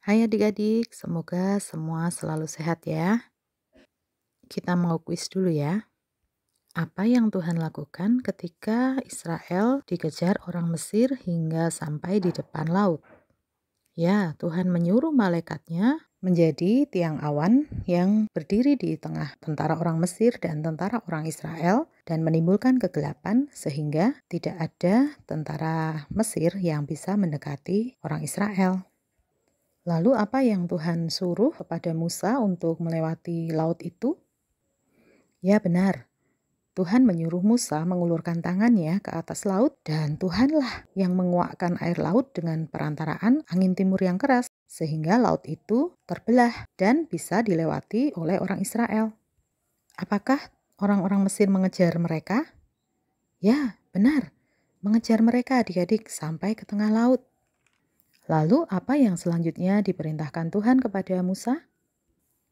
Hai adik-adik, semoga semua selalu sehat ya. Kita mau kuis dulu ya. Apa yang Tuhan lakukan ketika Israel dikejar orang Mesir hingga sampai di depan laut? Ya, Tuhan menyuruh malaikatnya menjadi tiang awan yang berdiri di tengah tentara orang Mesir dan tentara orang Israel dan menimbulkan kegelapan sehingga tidak ada tentara Mesir yang bisa mendekati orang Israel. Lalu apa yang Tuhan suruh kepada Musa untuk melewati laut itu? Ya benar, Tuhan menyuruh Musa mengulurkan tangannya ke atas laut dan Tuhanlah yang menguakkan air laut dengan perantaraan angin timur yang keras sehingga laut itu terbelah dan bisa dilewati oleh orang Israel. Apakah orang-orang Mesir mengejar mereka? Ya, benar. Mengejar mereka adik-adik sampai ke tengah laut. Lalu apa yang selanjutnya diperintahkan Tuhan kepada Musa?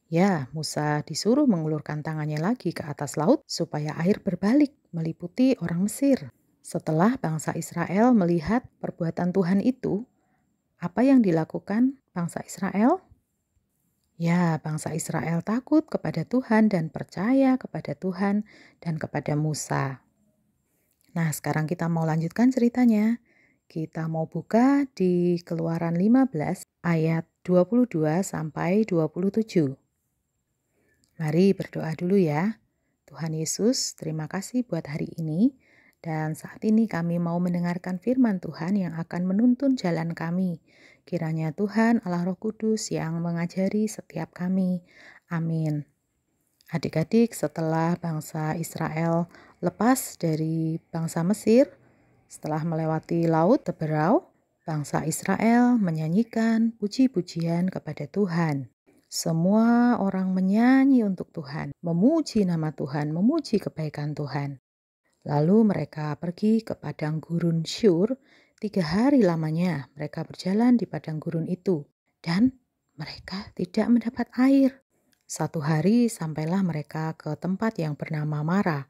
Ya, Musa disuruh mengulurkan tangannya lagi ke atas laut supaya air berbalik meliputi orang Mesir. Setelah bangsa Israel melihat perbuatan Tuhan itu, apa yang dilakukan bangsa Israel? Ya, bangsa Israel takut kepada Tuhan dan percaya kepada Tuhan dan kepada Musa. Nah, sekarang kita mau lanjutkan ceritanya. Kita mau buka di Keluaran 15 ayat 22 sampai 27. Mari berdoa dulu ya. Tuhan Yesus, terima kasih buat hari ini. Dan saat ini kami mau mendengarkan firman Tuhan yang akan menuntun jalan kami. Kiranya Tuhan Allah Roh Kudus yang mengajari setiap kami. Amin. Adik-adik, setelah bangsa Israel lepas dari bangsa Mesir, setelah melewati laut Teberau, bangsa Israel menyanyikan puji-pujian kepada Tuhan. Semua orang menyanyi untuk Tuhan, memuji nama Tuhan, memuji kebaikan Tuhan. Lalu mereka pergi ke padang gurun Syur. 3 hari lamanya mereka berjalan di padang gurun itu. Dan mereka tidak mendapat air. 1 hari sampailah mereka ke tempat yang bernama Mara.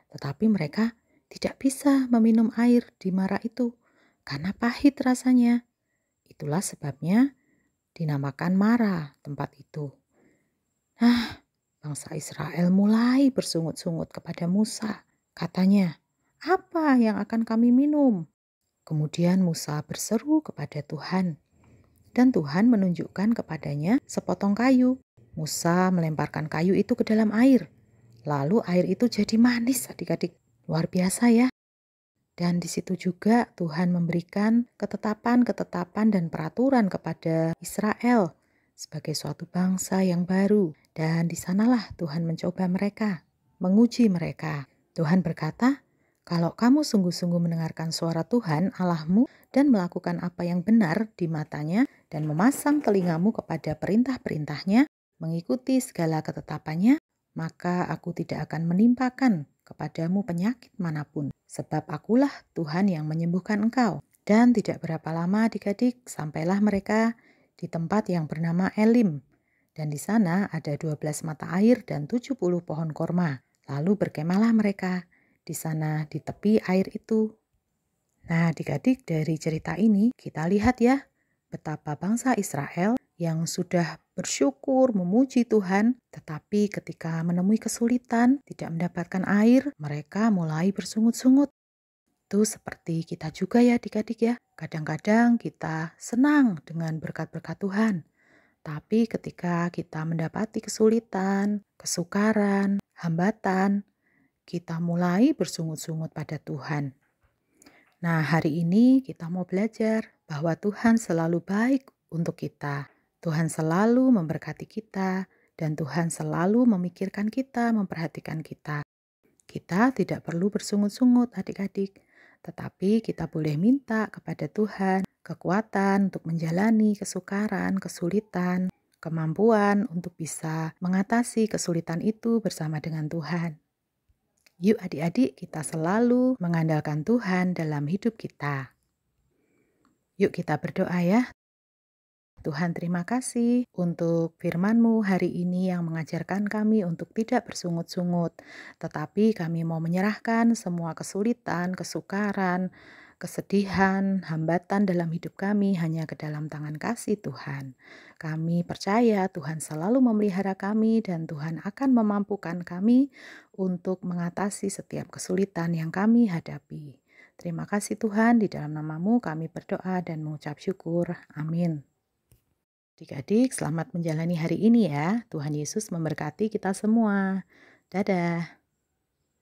Tetapi mereka tidak bisa meminum air di Mara itu karena pahit rasanya. Itulah sebabnya dinamakan Mara tempat itu. Nah, bangsa Israel mulai bersungut-sungut kepada Musa. Katanya, "Apa yang akan kami minum?" Kemudian Musa berseru kepada Tuhan. Dan Tuhan menunjukkan kepadanya sepotong kayu. Musa melemparkan kayu itu ke dalam air. Lalu air itu jadi manis adik-adik. Luar biasa ya. Dan di situ juga Tuhan memberikan ketetapan-ketetapan dan peraturan kepada Israel sebagai suatu bangsa yang baru. Dan di sanalah Tuhan mencoba mereka, menguji mereka. Tuhan berkata, kalau kamu sungguh-sungguh mendengarkan suara Tuhan Allahmu dan melakukan apa yang benar di matanya dan memasang telingamu kepada perintah-perintahnya, mengikuti segala ketetapannya, maka aku tidak akan menimpakan kepadamu penyakit manapun. Sebab akulah Tuhan yang menyembuhkan engkau. Dan tidak berapa lama adik-adik sampailah mereka di tempat yang bernama Elim. Dan di sana ada 12 mata air dan 70 pohon korma. Lalu berkemahlah mereka di sana di tepi air itu. Nah adik-adik dari cerita ini kita lihat ya betapa bangsa Israel yang sudah bersyukur memuji Tuhan, tetapi ketika menemui kesulitan tidak mendapatkan air, mereka mulai bersungut-sungut. Itu seperti kita juga ya adik-adik ya. Kadang-kadang kita senang dengan berkat-berkat Tuhan. Tapi ketika kita mendapati kesulitan, kesukaran, hambatan, kita mulai bersungut-sungut pada Tuhan. Nah, hari ini kita mau belajar bahwa Tuhan selalu baik untuk kita. Tuhan selalu memberkati kita dan Tuhan selalu memikirkan kita, memperhatikan kita. Kita tidak perlu bersungut-sungut adik-adik, tetapi kita boleh minta kepada Tuhan kekuatan untuk menjalani kesukaran, kesulitan, kemampuan untuk bisa mengatasi kesulitan itu bersama dengan Tuhan. Yuk adik-adik kita selalu mengandalkan Tuhan dalam hidup kita. Yuk kita berdoa ya. Tuhan terima kasih untuk firman-Mu hari ini yang mengajarkan kami untuk tidak bersungut-sungut. Tetapi kami mau menyerahkan semua kesulitan, kesukaran, kesedihan, hambatan dalam hidup kami hanya ke dalam tangan kasih Tuhan. Kami percaya Tuhan selalu memelihara kami dan Tuhan akan memampukan kami untuk mengatasi setiap kesulitan yang kami hadapi. Terima kasih Tuhan, di dalam namamu kami berdoa dan mengucap syukur. Amin. Adik-adik, selamat menjalani hari ini ya. Tuhan Yesus memberkati kita semua. Dadah.